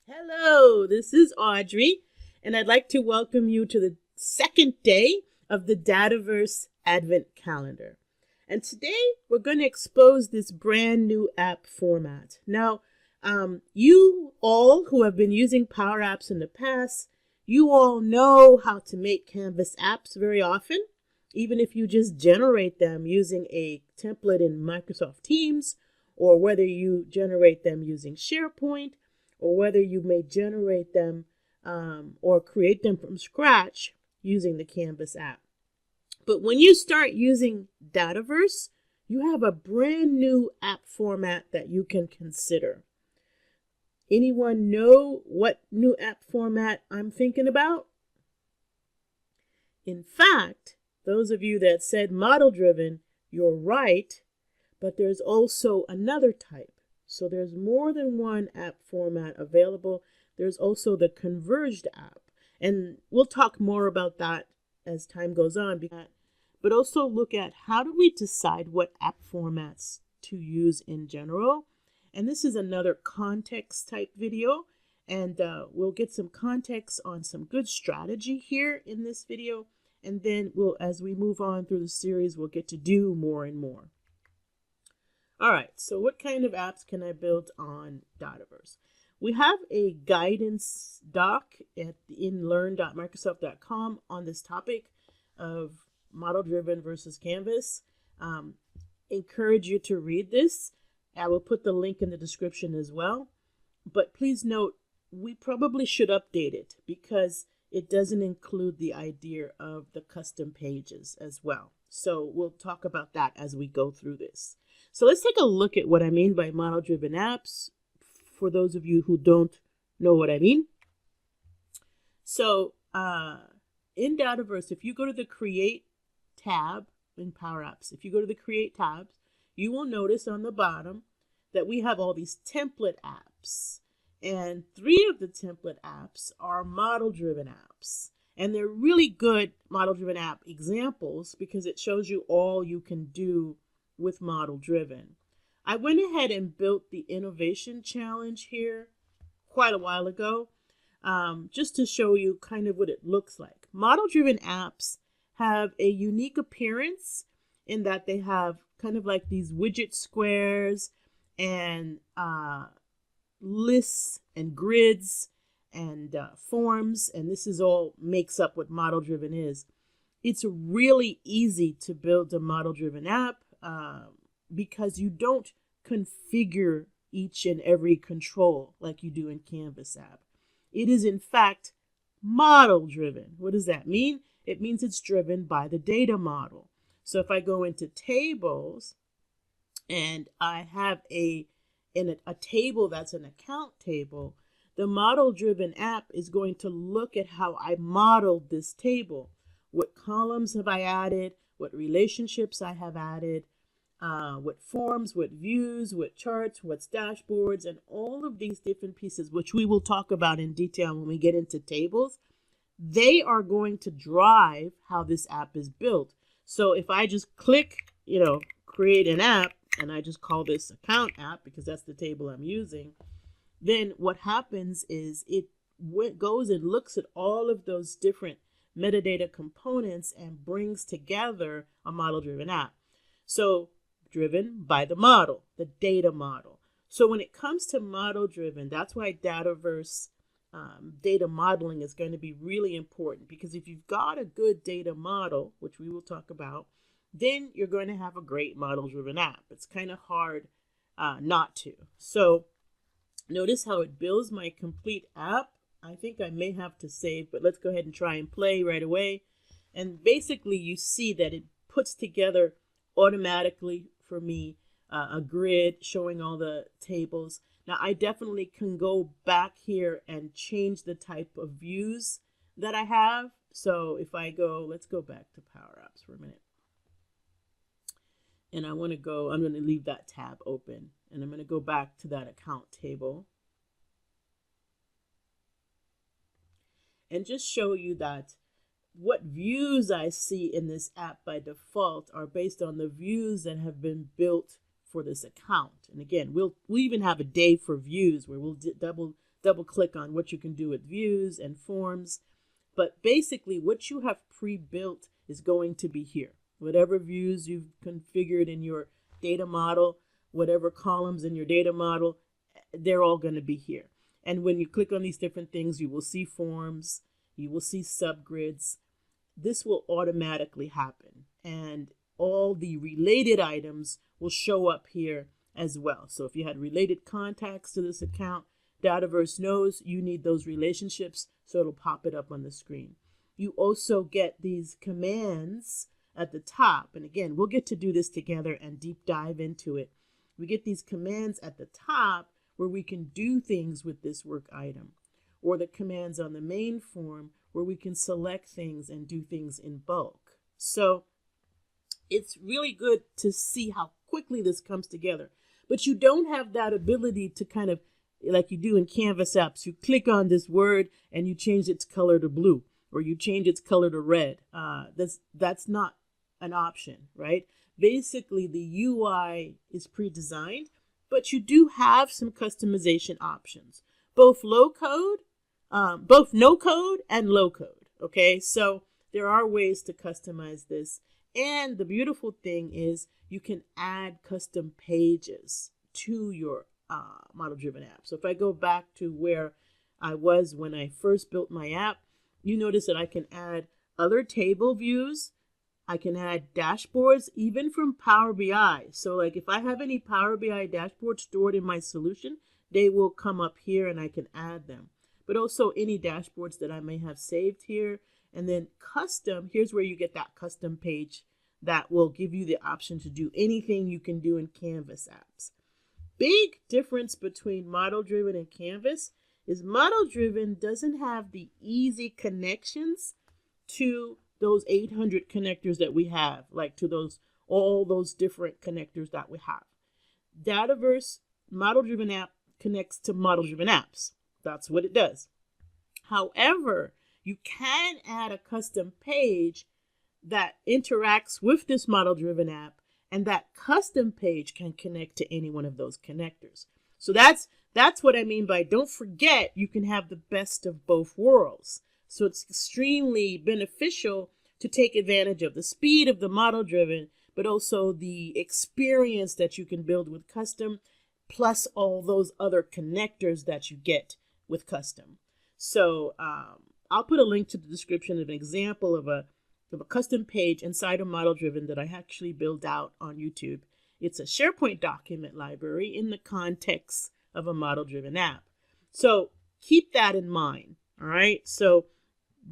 Hello, this is Audrey, and I'd like to welcome you to the second day of the Dataverse Advent Calendar. And today we're going to expose this brand new app format. Now, you all who have been using Power Apps in the past, you all know how to make Canvas apps very often, even if you just generate them using a template in Microsoft Teams, or whether you generate them using SharePoint, or whether you may generate them or create them from scratch using the Canvas app. But when you start using Dataverse, you have a brand new app format that you can consider. Anyone know what new app format I'm thinking about? In fact, those of you that said model-driven, you're right, but there's also another type. So there's more than one app format available. There's also the converged app. And we'll talk more about that as time goes on. But also look at how do we decide what app formats to use in general. And this is another context type video. And we'll get some context on some good strategy here in this video. And then as we move on through the series, we'll get to do more and more. All right, so what kind of apps can I build on Dataverse? We have a guidance doc in learn.microsoft.com on this topic of model-driven versus Canvas. Encourage you to read this. I will put the link in the description as well. But please note, we probably should update it because it doesn't include the idea of the custom pages as well. So we'll talk about that as we go through this. So let's take a look at what I mean by model-driven apps for those of you who don't know what I mean. So in Dataverse, if you go to the Create tab in Power Apps, if you go to the Create tabs, you will notice on the bottom that we have all these template apps. And 3 of the template apps are model-driven apps. And they're really good model-driven app examples because it shows you all you can do with model-driven. I went ahead and built the innovation challenge here quite a while ago, just to show you kind of what it looks like. Model-driven apps have a unique appearance in that they have kind of like these widget squares and lists and grids and forms, and this is all makes up what model-driven is. It's really easy to build a model-driven app because you don't configure each and every control like you do in Canvas app. It is in fact model-driven. What does that mean? It means it's driven by the data model. So if I go into tables and I have a table that's an account table, the model-driven app is going to look at how I modeled this table. What columns have I added? What relationships I have added? What forms, what views, what charts, what's dashboards, and all of these different pieces, which we will talk about in detail when we get into tables, they are going to drive how this app is built. So if I just click, create an app, and I just call this account app because that's the table I'm using, then what happens is it goes and looks at all of those different metadata components and brings together a model-driven app. So driven by the model, the data model. So when it comes to model-driven, that's why Dataverse data modeling is going to be really important, because if you've got a good data model, which we will talk about, then you're going to have a great model-driven app. It's kind of hard not to. So notice how it builds my complete app. I think I may have to save, but let's go ahead and try and play right away. And basically you see that it puts together automatically for me a grid showing all the tables. Now I definitely can go back here and change the type of views that I have. So if I go, let's go back to Power Apps for a minute. And I'm going to leave that tab open, and I'm going to go back to that account table and just show you that what views I see in this app by default are based on the views that have been built for this account. And again, we'll even have a day for views where we'll double click on what you can do with views and forms. But basically what you have pre-built is going to be here. Whatever views you've configured in your data model, whatever columns in your data model, they're all going to be here. And when you click on these different things, you will see forms, you will see subgrids. This will automatically happen. And all the related items will show up here as well. So if you had related contacts to this account, Dataverse knows you need those relationships, so it'll pop it up on the screen. You also get these commands at the top. And again, we'll get to do this together and deep dive into it. We get these commands at the top where we can do things with this work item, or the commands on the main form where we can select things and do things in bulk. So it's really good to see how quickly this comes together. But you don't have that ability to kind of, like you do in Canvas apps, you click on this word and you change its color to blue, or you change its color to red. That's not an option, right? Basically, the UI is pre-designed, but you do have some customization options, both no code and low code. Okay, so there are ways to customize this. And the beautiful thing is you can add custom pages to your model-driven app. So if I go back to where I was when I first built my app, you notice that I can add other table views. I can add dashboards, even from Power BI. So like if I have any Power BI dashboards stored in my solution, they will come up here and I can add them. But also any dashboards that I may have saved here. And then custom, here's where you get that custom page that will give you the option to do anything you can do in Canvas apps. Big difference between model-driven and Canvas is model-driven doesn't have the easy connections to those 800 connectors that we have, like to all those different connectors that we have. Dataverse model-driven app connects to model-driven apps. That's what it does. However, you can add a custom page that interacts with this model-driven app, and that custom page can connect to any one of those connectors. So that's what I mean by don't forget you can have the best of both worlds. So it's extremely beneficial to take advantage of the speed of the model-driven, but also the experience that you can build with custom, plus all those other connectors that you get with custom. So I'll put a link to the description of an example of a custom page inside of model-driven that I actually built out on YouTube. It's a SharePoint document library in the context of a model-driven app. So keep that in mind, all right? So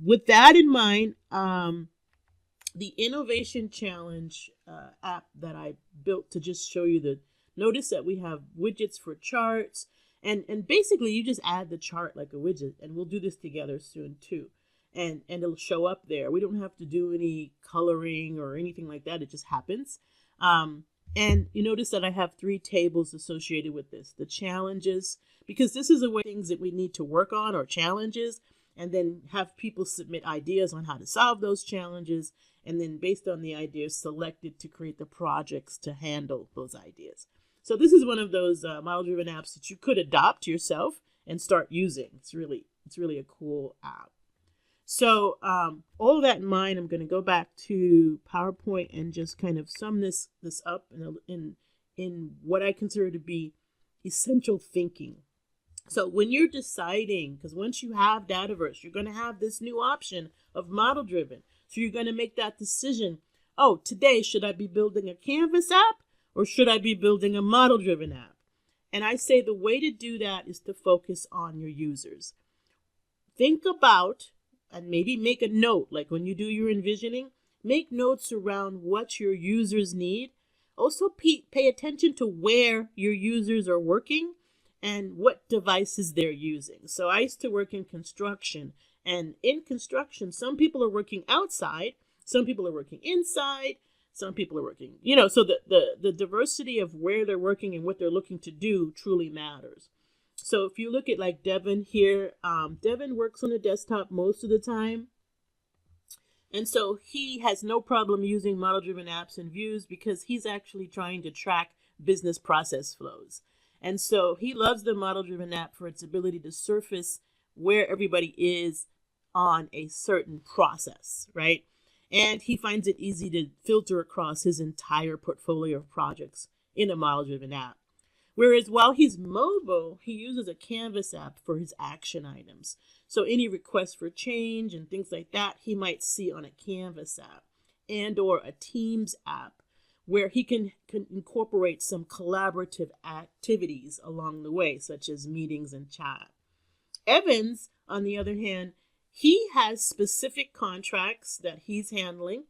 with that in mind, the Innovation Challenge app that I built to just show you notice that we have widgets for charts, and basically you just add the chart like a widget, and we'll do this together soon too. And it'll show up there. We don't have to do any coloring or anything like that. It just happens. And you notice that I have 3 tables associated with this. The challenges, because this is a way things that we need to work on, or challenges, and then have people submit ideas on how to solve those challenges. And then based on the ideas selected to create the projects to handle those ideas. So this is one of those model-driven apps that you could adopt yourself and start using. It's really a cool app. So all that in mind, I'm going to go back to PowerPoint and just kind of sum this up in what I consider to be essential thinking. So when you're deciding, because once you have Dataverse, you're going to have this new option of model-driven. So you're going to make that decision. Oh, today, should I be building a Canvas app or should I be building a model-driven app? And I say the way to do that is to focus on your users. Think about, and maybe make a note, like when you do your envisioning, make notes around what your users need. Also pay attention to where your users are working and what devices they're using. So I used to work in construction, and in construction, some people are working outside, some people are working inside, some people are working, so the diversity of where they're working and what they're looking to do truly matters. So if you look at like Devin here, Devin works on a desktop most of the time. And so he has no problem using model-driven apps and views because he's actually trying to track business process flows. And so he loves the model-driven app for its ability to surface where everybody is on a certain process, right? And he finds it easy to filter across his entire portfolio of projects in a model-driven app. Whereas while he's mobile, he uses a Canvas app for his action items. So any requests for change and things like that, he might see on a Canvas app and or a Teams app where he can incorporate some collaborative activities along the way, such as meetings and chat. Evans, on the other hand, he has specific contracts that he's handling,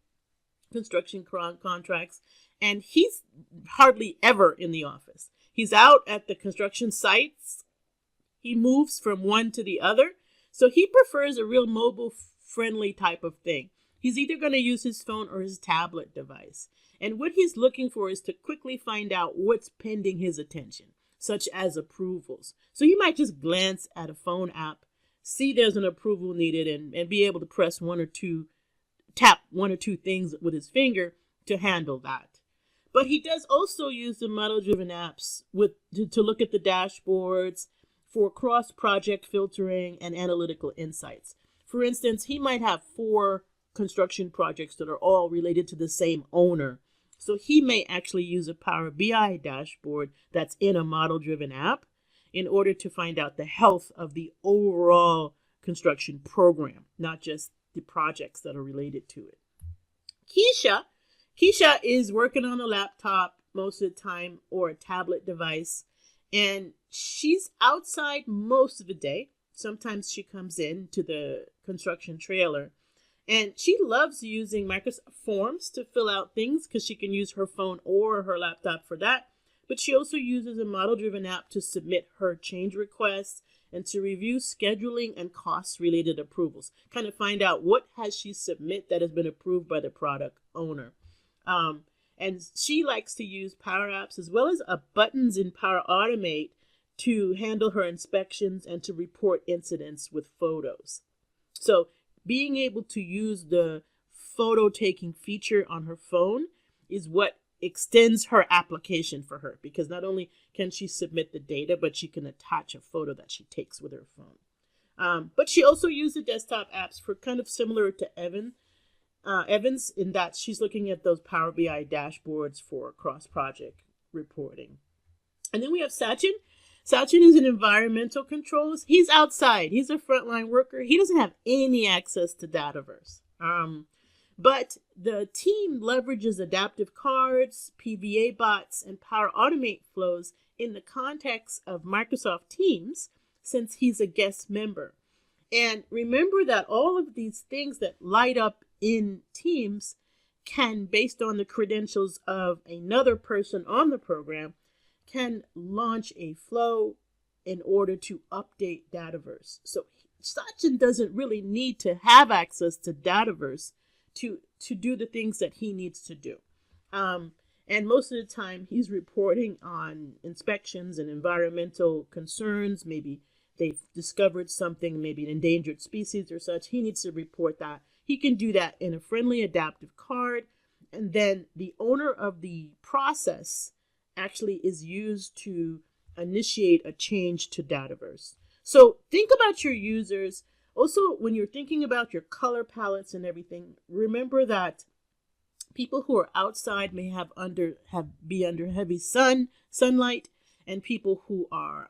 construction contracts, and he's hardly ever in the office. He's out at the construction sites. He moves from one to the other. So he prefers a real mobile-friendly type of thing. He's either going to use his phone or his tablet device. And what he's looking for is to quickly find out what's pending his attention, such as approvals. So he might just glance at a phone app, see there's an approval needed, and be able to tap one or two things with his finger to handle that. But he does also use the model-driven apps to look at the dashboards for cross-project filtering and analytical insights. For instance, he might have 4 construction projects that are all related to the same owner. So he may actually use a Power BI dashboard that's in a model-driven app in order to find out the health of the overall construction program, not just the projects that are related to it. Keisha is working on a laptop most of the time or a tablet device, and she's outside most of the day. Sometimes she comes in to the construction trailer, and she loves using Microsoft Forms to fill out things because she can use her phone or her laptop for that. But she also uses a model-driven app to submit her change requests and to review scheduling and cost-related approvals. Kind of find out what has she submit that has been approved by the product owner. And she likes to use Power Apps as well as buttons in Power Automate to handle her inspections and to report incidents with photos. So being able to use the photo taking feature on her phone is what extends her application for her, because not only can she submit the data, but she can attach a photo that she takes with her phone. But she also uses desktop apps for kind of similar to Evans in that she's looking at those Power BI dashboards for cross-project reporting. And then we have Sachin. Sachin is an environmental controls. He's outside. He's a frontline worker. He doesn't have any access to Dataverse. But the team leverages adaptive cards, PVA bots, and Power Automate flows in the context of Microsoft Teams since he's a guest member. And remember that all of these things that light up in Teams can, based on the credentials of another person on the program, can launch a flow in order to update Dataverse. So Sachin doesn't really need to have access to Dataverse to do the things that he needs to do. And most of the time he's reporting on inspections and environmental concerns. Maybe they've discovered something, maybe an endangered species or such. He needs to report that. He can do that in a friendly adaptive card. And then the owner of the process actually is used to initiate a change to Dataverse. So think about your users. Also, when you're thinking about your color palettes and everything, remember that people who are outside may be under heavy sunlight, and people who are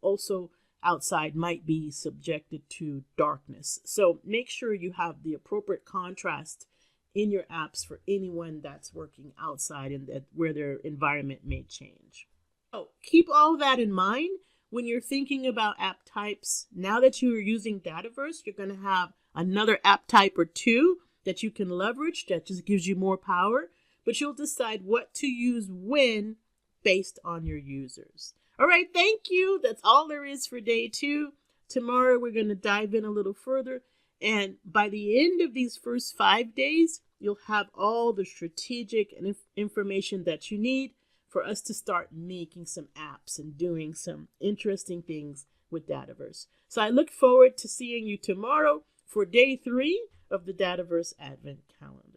also outside might be subjected to darkness. So make sure you have the appropriate contrast in your apps for anyone that's working outside and where their environment may change. So keep all that in mind when you're thinking about app types. Now that you are using Dataverse, you're going to have another app type or two that you can leverage that just gives you more power, but you'll decide what to use when based on your users. All right, thank you. That's all there is for day 2. Tomorrow we're going to dive in a little further, and by the end of these first 5 days, you'll have all the strategic and information that you need for us to start making some apps and doing some interesting things with Dataverse. So I look forward to seeing you tomorrow for day 3 of the Dataverse Advent Calendar.